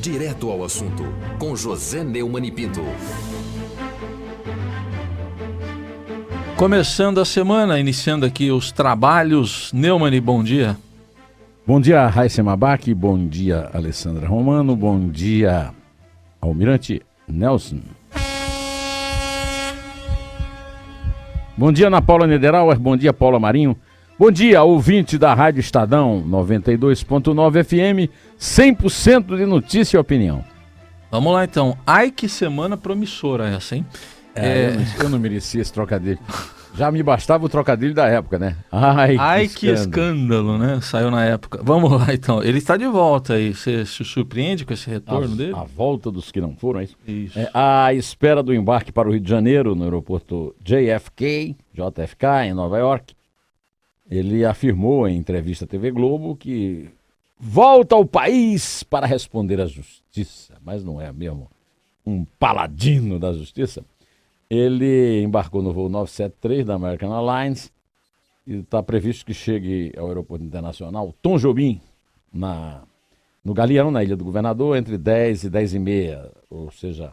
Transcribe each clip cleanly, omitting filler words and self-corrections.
Direto ao assunto, com José Neumann e Pinto. Começando a semana, iniciando aqui os trabalhos. Neumann, bom dia. Bom dia, Raíssa Mabac, bom dia, Alessandra Romano, bom dia, Almirante Nelson. Bom dia, Ana Paula Niederauer, bom dia, Paula Marinho. Bom dia, ouvinte da Rádio Estadão, 92.9 FM, 100% de notícia e opinião. Vamos lá então. Ai, que semana promissora essa, hein? Eu não merecia esse trocadilho. Já me bastava o trocadilho da época, né? Ai, que escândalo, né? Saiu na época. Vamos lá então. Ele está de volta aí. Você se surpreende com esse retorno dele? A volta dos que não foram, é isso? Isso. À espera do embarque para o Rio de Janeiro, no aeroporto JFK, em Nova York. Ele afirmou em entrevista à TV Globo que volta ao país para responder à justiça, mas não é mesmo um paladino da justiça. Ele embarcou no voo 973 da American Airlines e está previsto que chegue ao aeroporto internacional Tom Jobim, no Galeão, na Ilha do Governador, entre 10 e 10 e meia, ou seja,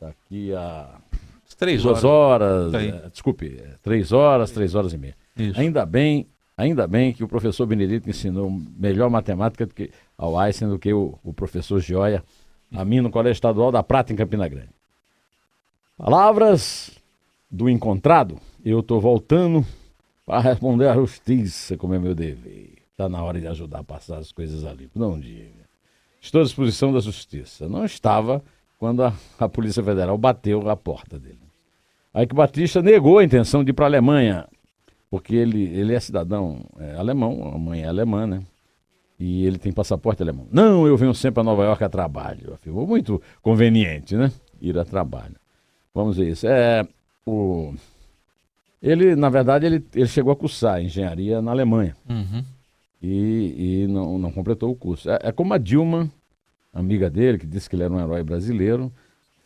daqui a 3 2 horas, 3 horas, 3 horas e meia. Isso. Ainda bem que o professor Benedito ensinou melhor matemática ao Einstein do que o professor Gioia, a mim no Colégio Estadual da Prata, em Campina Grande. Palavras do encontrado, eu estou voltando para responder à justiça, como é meu dever. Está na hora de ajudar a passar as coisas ali. Não diga. Estou à disposição da justiça. Não estava quando a Polícia Federal bateu a porta dele. Eike Batista negou a intenção de ir para a Alemanha, porque ele é cidadão alemão, a mãe é alemã, né? E ele tem passaporte alemão. Não, eu venho sempre a Nova York a trabalho. Afirmou muito conveniente, né? Ir a trabalho. Vamos ver isso. Ele, na verdade, ele chegou a cursar engenharia na Alemanha. Uhum. E não completou o curso. É como a Dilma, amiga dele, que disse que ele era um herói brasileiro,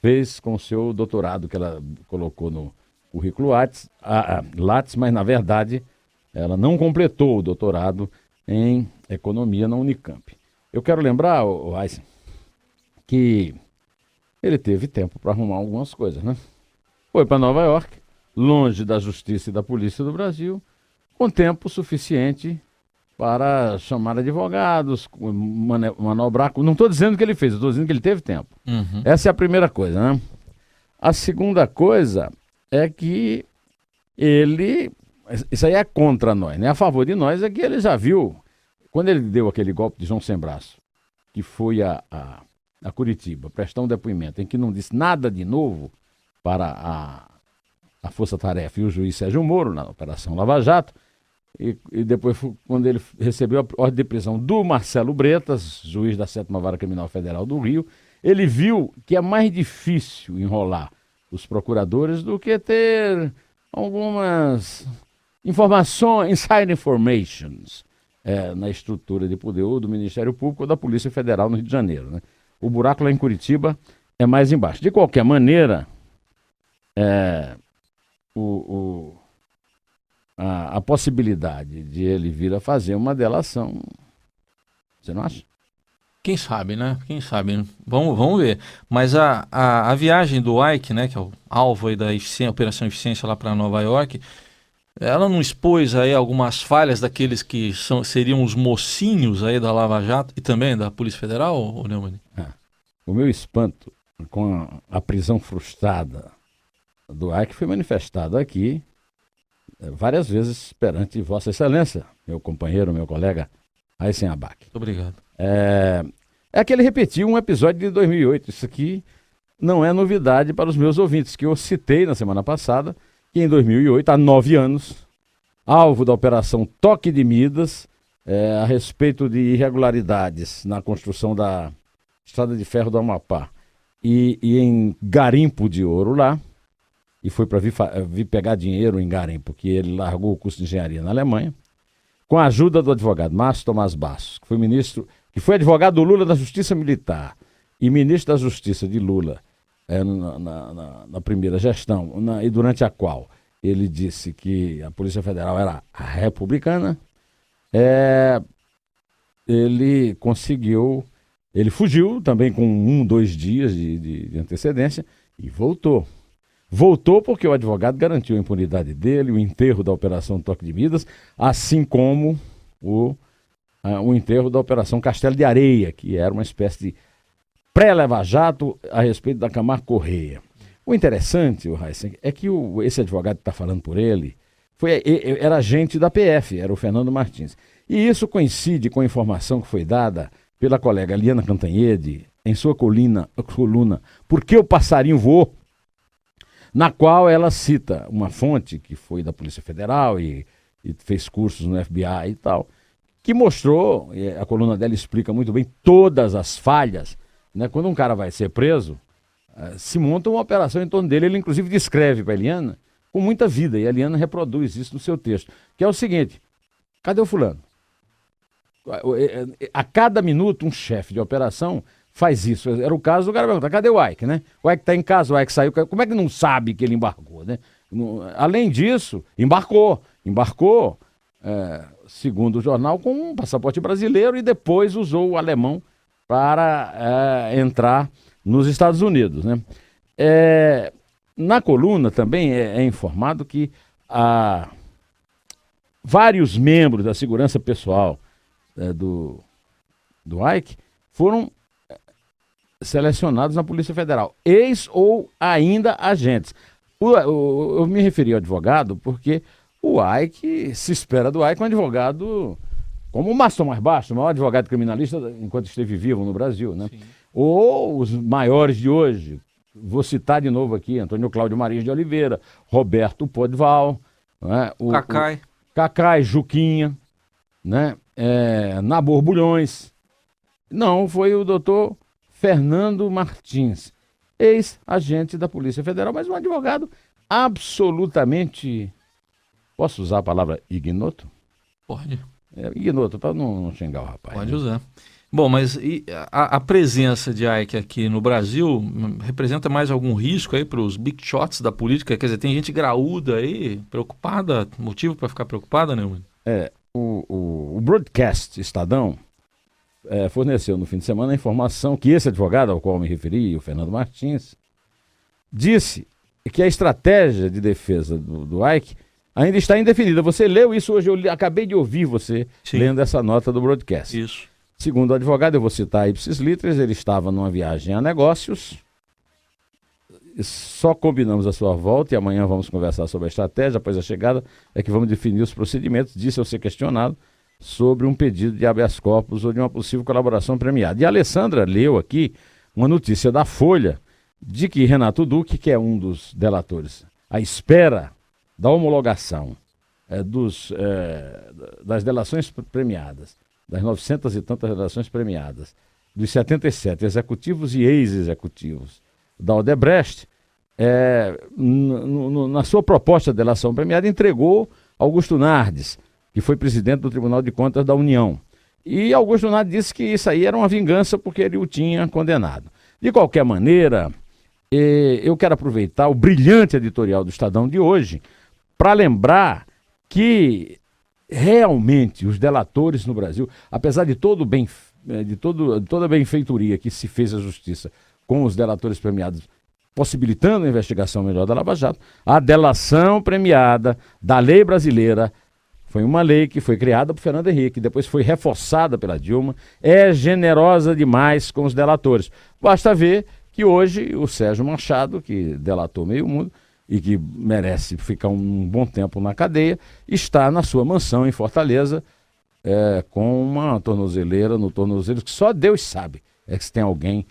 fez com o seu doutorado que ela colocou no currículo Lattes, mas na verdade ela não completou o doutorado em economia na Unicamp. Eu quero lembrar, Aysen, que ele teve tempo para arrumar algumas coisas, né? Foi para Nova York, longe da justiça e da polícia do Brasil, com tempo suficiente para chamar advogados, manobrar. Não estou dizendo que ele fez, estou dizendo que ele teve tempo. Uhum. Essa é a primeira coisa, né? A segunda coisa é que isso aí é contra nós, né? A favor de nós é que ele já viu, quando ele deu aquele golpe de João Sem Braço, que foi a Curitiba, prestar um depoimento em que não disse nada de novo para a Força Tarefa e o juiz Sérgio Moro, na Operação Lava Jato, e depois, quando ele recebeu a ordem de prisão do Marcelo Bretas, juiz da 7ª Vara Criminal Federal do Rio, ele viu que é mais difícil enrolar os procuradores do que ter algumas informações, inside informations, na estrutura de poder ou do Ministério Público ou da Polícia Federal no Rio de Janeiro, né? O buraco lá em Curitiba é mais embaixo. De qualquer maneira, a possibilidade de ele vir a fazer uma delação, você não acha? Quem sabe, né? Quem sabe. Vamos ver. Mas a viagem do Eike, né, que é o alvo aí da Operação Eficiência lá para Nova York, ela não expôs aí algumas falhas daqueles que seriam os mocinhos aí da Lava Jato e também da Polícia Federal, ou Neumann? O meu espanto com a prisão frustrada do Eike foi manifestado aqui várias vezes perante Vossa Excelência, meu companheiro, meu colega Aysen Abac. Muito obrigado. É que ele repetiu um episódio de 2008. Isso aqui não é novidade para os meus ouvintes, que eu citei na semana passada, que em 2008, há 9 anos, alvo da Operação Toque de Midas, a respeito de irregularidades na construção da Estrada de Ferro do Amapá e em garimpo de ouro lá, e foi para vir pegar dinheiro em garimpo, porque ele largou o curso de engenharia na Alemanha, com a ajuda do advogado Márcio Tomás Bastos, que foi advogado do Lula da Justiça Militar e ministro da Justiça de Lula na primeira gestão, e durante a qual ele disse que a Polícia Federal era republicana, ele conseguiu Ele fugiu também com 2 dias de antecedência e voltou. Voltou porque o advogado garantiu a impunidade dele, o enterro da Operação Toque de Midas, assim como o enterro da Operação Castelo de Areia, que era uma espécie de pré-Lava Jato a respeito da Camargo Correia. O interessante, Raíssa, é que esse advogado que está falando por ele era agente da PF, era o Fernando Martins. E isso coincide com a informação que foi dada pela colega Liana Cantanhede em sua coluna Por que o Passarinho Voou?, na qual ela cita uma fonte que foi da Polícia Federal e fez cursos no FBI e tal, que mostrou, a coluna dela explica muito bem todas as falhas, né? Quando um cara vai ser preso, se monta uma operação em torno dele. Ele inclusive descreve para a Eliana com muita vida, e a Eliana reproduz isso no seu texto, que é o seguinte: cadê o fulano? A cada minuto um chefe de operação faz isso. Era o caso do cara perguntar: cadê o Ike, né? O Ike está em casa, o Ike saiu, como é que não sabe que ele embarcou, né? Além disso, embarcou, segundo o jornal, com um passaporte brasileiro, e depois usou o alemão para entrar nos Estados Unidos, né? Na coluna também é informado que vários membros da segurança pessoal do Ike foram selecionados na Polícia Federal, ex ou ainda agentes. Eu me referi ao advogado porque o Ike, se espera do Ike um advogado como o Mastro mais baixo, o maior advogado criminalista enquanto esteve vivo no Brasil, né? Sim. Ou os maiores de hoje, vou citar de novo aqui: Antônio Cláudio Marias de Oliveira, Roberto Podval, né? Cacai, Juquinha, né? Nabor Bulhões. Não, foi o doutor Fernando Martins, ex-agente da Polícia Federal, mas um advogado absolutamente, posso usar a palavra ignoto? Pode. Ignoto, para não xingar o rapaz. Pode usar. Bom, mas a presença de Ike aqui no Brasil representa mais algum risco aí para os big shots da política? Quer dizer, tem gente graúda aí, preocupada, motivo para ficar preocupada, né? O Broadcast Estadão forneceu no fim de semana a informação que esse advogado ao qual eu me referi, o Fernando Martins, disse que a estratégia de defesa do Ike ainda está indefinida. Você leu isso hoje, eu acabei de ouvir você lendo essa nota do Broadcast. Isso. Segundo o advogado, eu vou citar ipsis literis, ele estava numa viagem a negócios, só combinamos a sua volta e amanhã vamos conversar sobre a estratégia. Após a chegada é que vamos definir os procedimentos, disse ao ser questionado sobre um pedido de habeas corpus ou de uma possível colaboração premiada. E a Alessandra leu aqui uma notícia da Folha de que Renato Duque, que é um dos delatores, à espera da homologação das delações premiadas, das 900 e tantas delações premiadas, dos 77 executivos e ex-executivos da Odebrecht, na sua proposta de delação premiada, entregou Augusto Nardes, que foi presidente do Tribunal de Contas da União. E Augusto Nardes disse que isso aí era uma vingança porque ele o tinha condenado. De qualquer maneira, eu quero aproveitar o brilhante editorial do Estadão de hoje para lembrar que realmente os delatores no Brasil, apesar de toda a benfeitoria que se fez à justiça com os delatores premiados, possibilitando a investigação melhor da Lava Jato, a delação premiada da lei brasileira foi uma lei que foi criada por Fernando Henrique, depois foi reforçada pela Dilma, é generosa demais com os delatores. Basta ver que hoje o Sérgio Machado, que delatou meio mundo e que merece ficar um bom tempo na cadeia, está na sua mansão em Fortaleza, com uma tornozeleira no tornozelo, que só Deus sabe que se tem alguém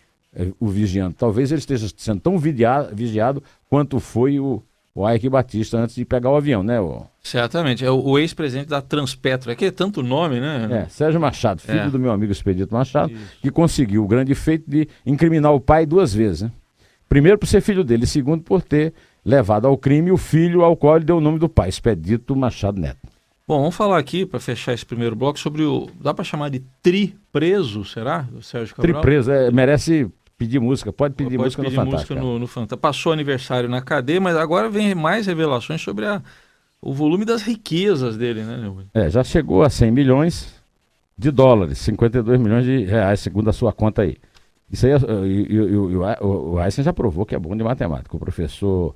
o vigiando. Talvez ele esteja sendo tão vigiado quanto foi o Ike Batista antes de pegar o avião, né? Certamente. É o ex-presidente da Transpetro. É que é tanto nome, né? Sérgio Machado, filho do meu amigo Expedito Machado, que conseguiu o grande feito de incriminar o pai 2 vezes, né? Primeiro por ser filho dele, e segundo por ter levado ao crime o filho ao qual ele deu o nome do pai, Expedito Machado Neto. Bom, vamos falar aqui, para fechar esse primeiro bloco, sobre dá para chamar de tri-preso, será, o Sérgio Cabral? Tri-preso, merece pedir música, pode pedir música no Fantástico. No Fantástico. Passou aniversário na cadeia, mas agora vem mais revelações sobre o volume das riquezas dele, né, Neumann? Já chegou a 100 milhões, de dólares, 52 milhões de reais, segundo a sua conta aí. Isso aí, o Einstein já provou que é bom de matemática. O professor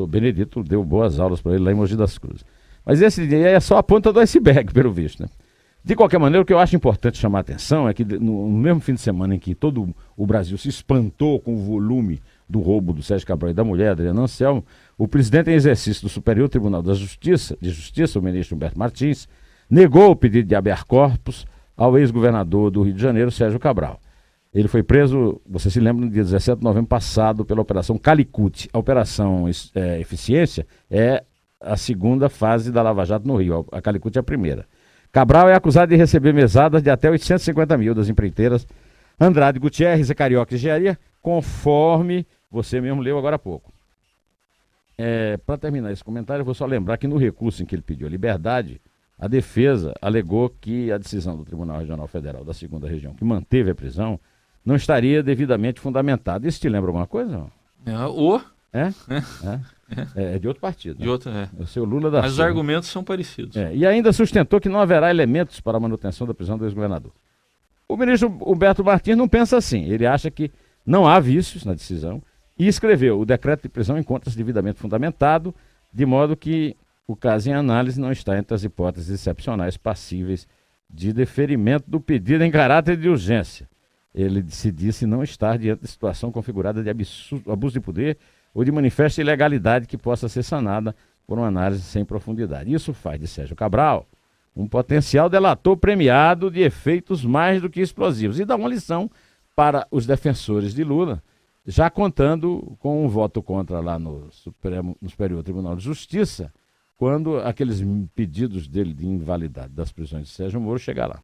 Benedito deu boas aulas para ele lá em Mogi das Cruzes. Mas esse aí é só a ponta do iceberg, pelo visto, né? De qualquer maneira, o que eu acho importante chamar a atenção é que no mesmo fim de semana em que todo o Brasil se espantou com o volume do roubo do Sérgio Cabral e da mulher, Adriana Anselmo, o presidente em exercício do Superior Tribunal de Justiça, o ministro Humberto Martins, negou o pedido de habeas corpus ao ex-governador do Rio de Janeiro, Sérgio Cabral. Ele foi preso, você se lembra, no dia 17 de novembro passado, pela Operação Calicut. A Operação Eficiência é a segunda fase da Lava Jato no Rio, a Calicut é a primeira. Cabral é acusado de receber mesadas de até 850 mil das empreiteiras Andrade Gutierrez e Carioca Engenharia, conforme você mesmo leu agora há pouco. Para terminar esse comentário, eu vou só lembrar que no recurso em que ele pediu a liberdade, a defesa alegou que a decisão do Tribunal Regional Federal da 2ª Região, que manteve a prisão, não estaria devidamente fundamentada. Isso te lembra alguma coisa? É de outro partido. De outro, É o seu Lula da Mas os Silva. argumentos são parecidos. E ainda sustentou que não haverá elementos para a manutenção da prisão do ex-governador. O ministro Humberto Martins não pensa assim. Ele acha que não há vícios na decisão e escreveu: o decreto de prisão encontra-se devidamente fundamentado, de modo que o caso em análise não está entre as hipóteses excepcionais passíveis de deferimento do pedido em caráter de urgência. Ele se disse não estar diante de situação configurada de abuso de poder ou de manifesta ilegalidade que possa ser sanada por uma análise sem profundidade. Isso faz de Sérgio Cabral um potencial delator premiado de efeitos mais do que explosivos e dá uma lição para os defensores de Lula, já contando com um voto contra lá no Superior Tribunal de Justiça, quando aqueles pedidos dele de invalidade das prisões de Sérgio Moro chegar lá.